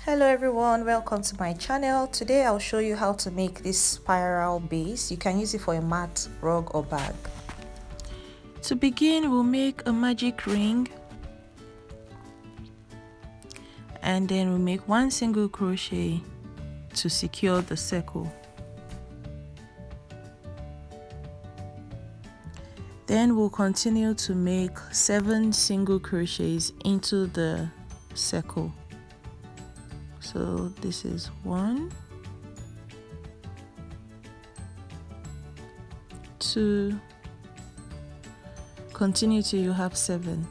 Hello everyone, welcome to my channel. Today I'll show you how to make this spiral base. You can use it for a mat, rug or bag. To begin, we'll make a magic ring and then we'll make one single crochet to secure the circle. Then we'll continue to make 7 single crochets into the circle. So this is 1, 2, continue till you have 7.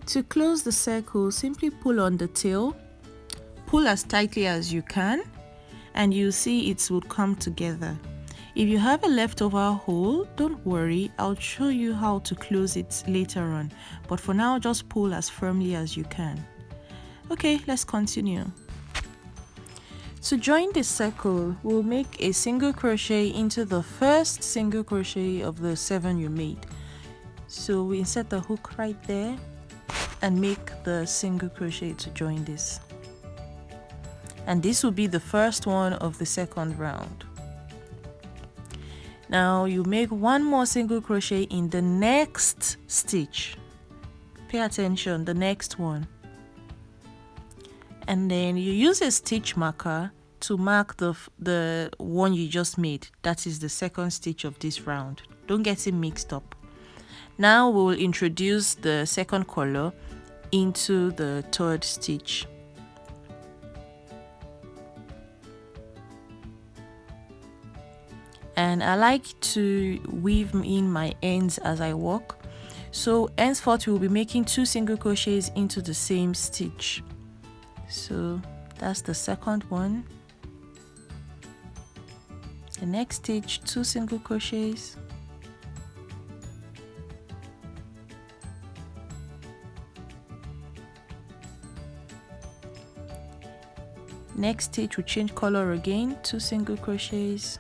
To close the circle, simply pull on the tail, pull as tightly as you can, and you'll see it will come together. If you have a leftover hole, don't worry, I'll show you how to close it later on, but for now just pull as firmly as you can. Okay, let's continue. To join this circle, we'll make a single crochet into the first single crochet of the 7 you made. So we insert the hook right there and make the single crochet to join this. And this will be the first one of the second round. Now you make one more single crochet in the next stitch. Pay attention, the next one. And then you use a stitch marker to mark the one you just made. That is the second stitch of this round. Don't get it mixed up. Now we will introduce the second color into the third stitch. And I like to weave in my ends as I walk. So henceforth we'll be making 2 single crochets into the same stitch. So that's the second one. The next stitch, 2 single crochets. Next stitch we change color again, 2 single crochets.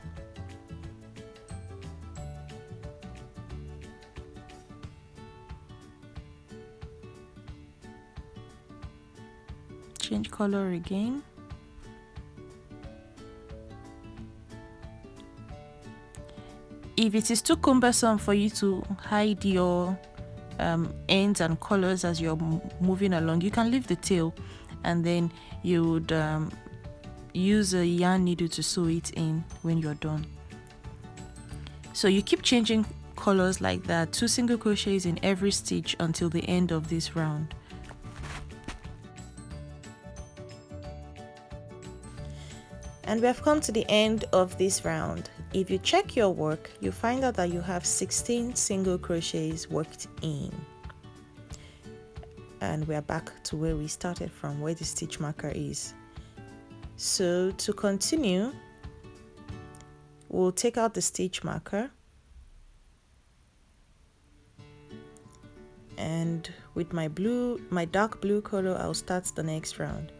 Change color again. If it is too cumbersome for you to hide your ends and colors as you're moving along, you can leave the tail and then you would use a yarn needle to sew it in when you're done. So you keep changing colors like that, 2 single crochets in every stitch until the end of this round. And we have come to the end of this round. If you check your work, you find out that you have 16 single crochets worked in. And we are back to where we started from, where the stitch marker is. So to continue, we'll take out the stitch marker and with my dark blue color, I'll start the next round.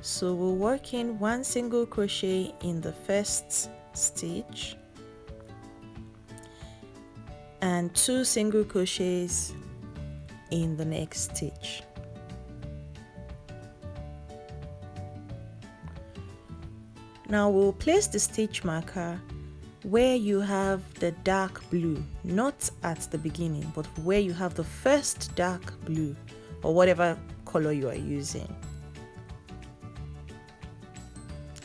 So we'll work in 1 single crochet in the first stitch and 2 single crochets in the next stitch. Now we'll place the stitch marker where you have the dark blue, not at the beginning, but where you have the first dark blue or whatever color you are using.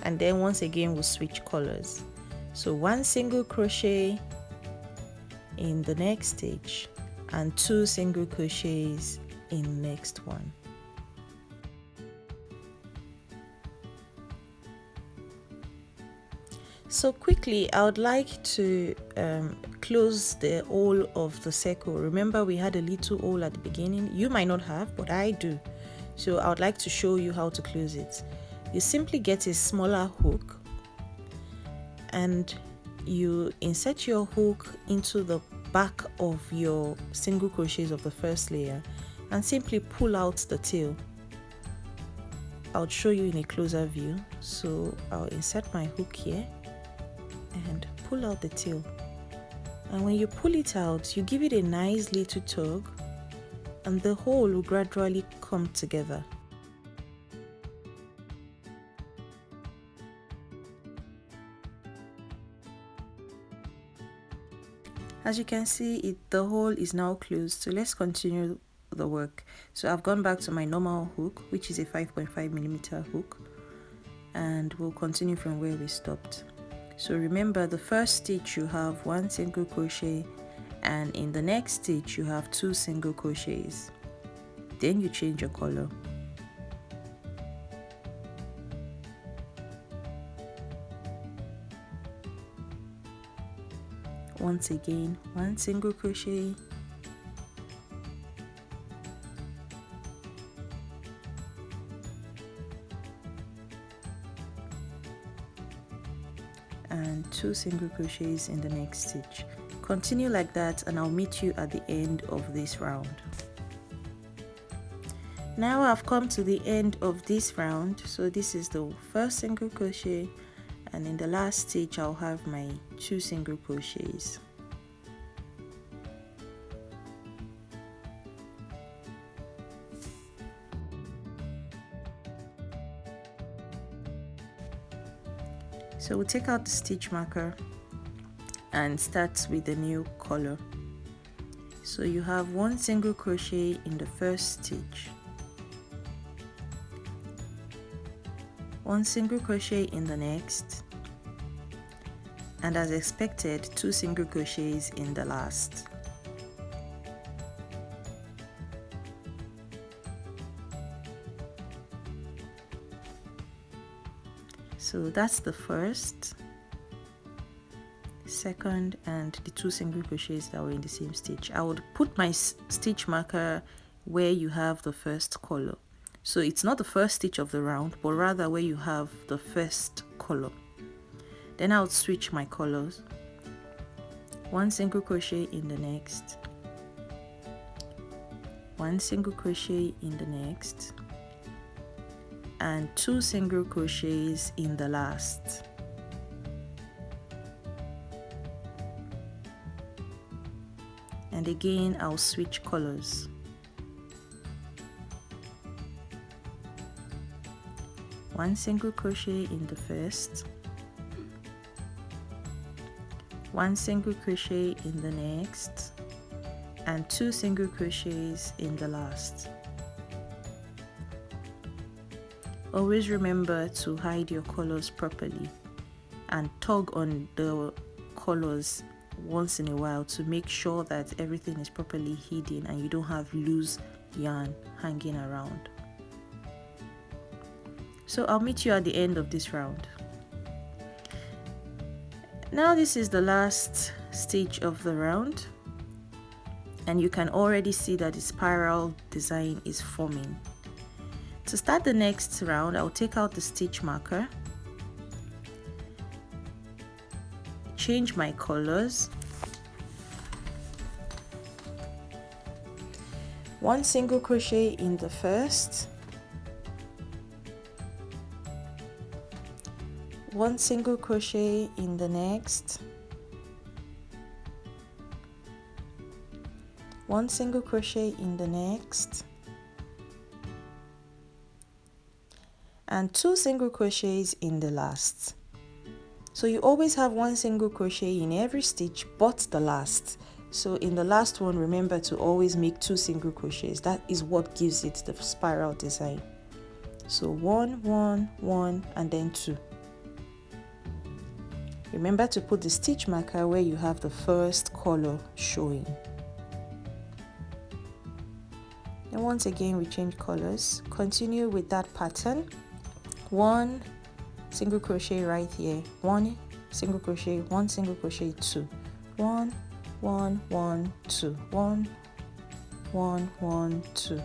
And then once again we'll switch colors. So 1 single crochet in the next stitch and 2 single crochets in the next one. So quickly, I would like to close the hole of the circle. Remember we had a little hole at the beginning. You might not have, but I do. So I would like to show you how to close it. You simply get a smaller hook and you insert your hook into the back of your single crochets of the first layer and simply pull out the tail. I'll show you in a closer view. So I'll insert my hook here and pull out the tail, and when you pull it out, you give it a nice little tug and the whole will gradually come together. As you can see, the hole is now closed, so let's continue the work. So I've gone back to my normal hook, which is a 5.5mm hook, and we'll continue from where we stopped. So remember, the first stitch you have 1 single crochet, and in the next stitch you have 2 single crochets. Then you change your color. Once again, 1 single crochet, and 2 single crochets in the next stitch. Continue like that and I'll meet you at the end of this round. Now I've come to the end of this round, so this is the first single crochet, and in the last stitch I'll have my 2 single crochets. So we'll take out the stitch marker and start with the new color. So you have 1 single crochet in the first stitch, 1 single crochet in the next, and as expected, 2 single crochets in the last. So that's the first, second, and the 2 single crochets that were in the same stitch. I would put my stitch marker where you have the first color. So it's not the first stitch of the round, but rather where you have the first color. Then I would switch my colors. 1 single crochet in the next, 1 single crochet in the next, and 2 single crochets in the last. And again I'll switch colors. 1 single crochet in the first, 1 single crochet in the next, and 2 single crochets in the last. Always remember to hide your colors properly and tug on the colors once in a while to make sure that everything is properly hidden and you don't have loose yarn hanging around. So I'll meet you at the end of this round. Now this is the last stitch of the round, and you can already see that the spiral design is forming. To start the next round, I'll take out the stitch marker, change my colors, 1 single crochet in the first, 1 single crochet in the next, 1 single crochet in the next, and 2 single crochets in the last. So you always have 1 single crochet in every stitch but the last. So in the last one, remember to always make 2 single crochets. That is what gives it the spiral design. So 1, 1, 1, and then 2. Remember to put the stitch marker where you have the first color showing. And once again we change colors. Continue with that pattern. 1 single crochet right here, 1 single crochet, 1 single crochet, 2, 1, 1, 1, 2, 1, 1, 1, 2.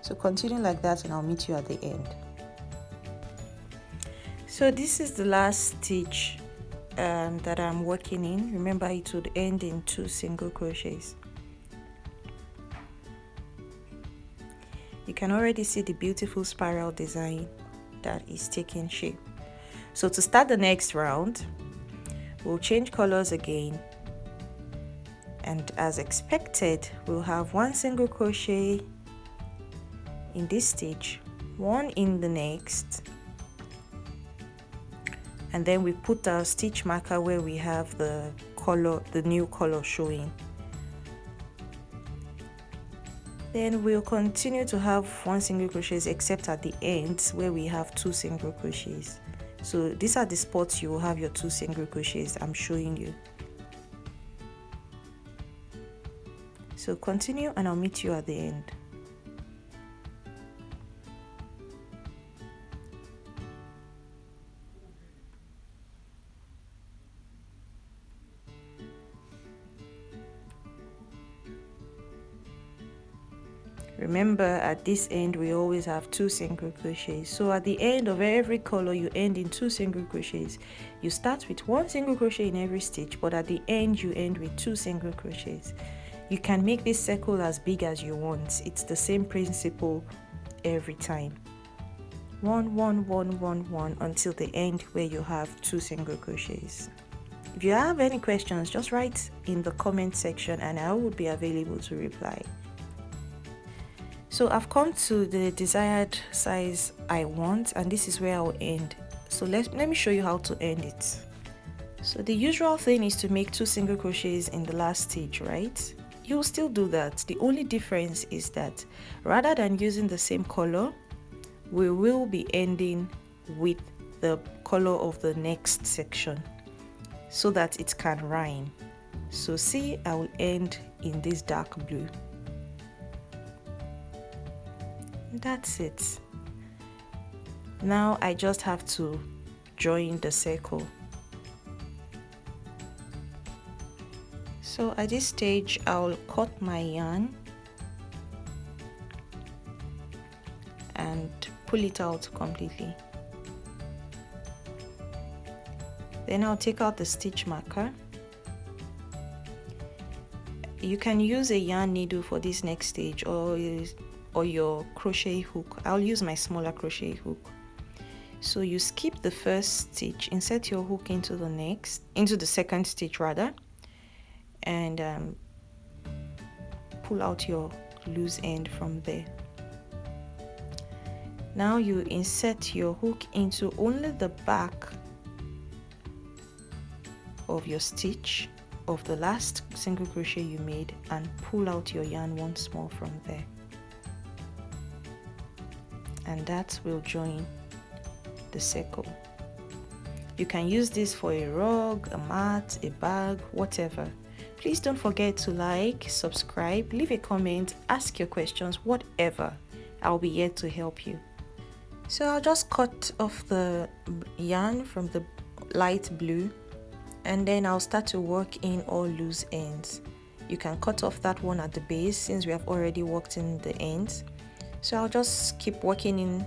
So continue like that and I'll meet you at the end. So this is the last stitch that I'm working in. Remember, it would end in 2 single crochets. You can already see the beautiful spiral design that is taking shape. So to start the next round, we'll change colors again, and as expected, we'll have 1 single crochet in this stitch, 1 in the next, and then we put our stitch marker where we have the color, the new color showing. Then we'll continue to have 1 single crochet except at the ends where we have 2 single crochets. So these are the spots you will have your 2 single crochets I'm showing you. So continue and I'll meet you at the end. Remember, at this end we always have 2 single crochets. So at the end of every color you end in 2 single crochets. You start with 1 single crochet in every stitch, but at the end you end with 2 single crochets. You can make this circle as big as you want. It's the same principle every time. 1 1 1 1 1 until the end where you have 2 single crochets. If you have any questions, just write in the comment section and I will be available to reply. So I've come to the desired size I want, and this is where I'll end. So let me show you how to end it. So the usual thing is to make 2 single crochets in the last stitch, right? You'll still do that. The only difference is that rather than using the same color, we will be ending with the color of the next section so that it can rhyme. So see, I will end in this dark blue. That's it. Now I just have to join the circle. So at this stage I'll cut my yarn and pull it out completely. Then I'll take out the stitch marker. You can use a yarn needle for this next stage, or your crochet hook. I'll use my smaller crochet hook. So you skip the first stitch, insert your hook into the second stitch rather, and pull out your loose end from there. Now you insert your hook into only the back of your stitch of the last single crochet you made and pull out your yarn once more from there. And that will join the circle. You can use this for a rug, a mat, a bag, whatever. Please don't forget to like, subscribe, leave a comment, ask your questions, whatever. I'll be here to help you. So I'll just cut off the yarn from the light blue, and then I'll start to work in all loose ends. You can cut off that one at the base since we have already worked in the ends. So I'll just keep working in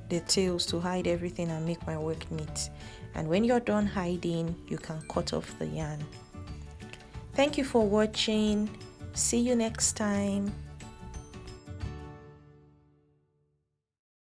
the tails to hide everything and make my work neat. And when you're done hiding, you can cut off the yarn. Thank you for watching. See you next time.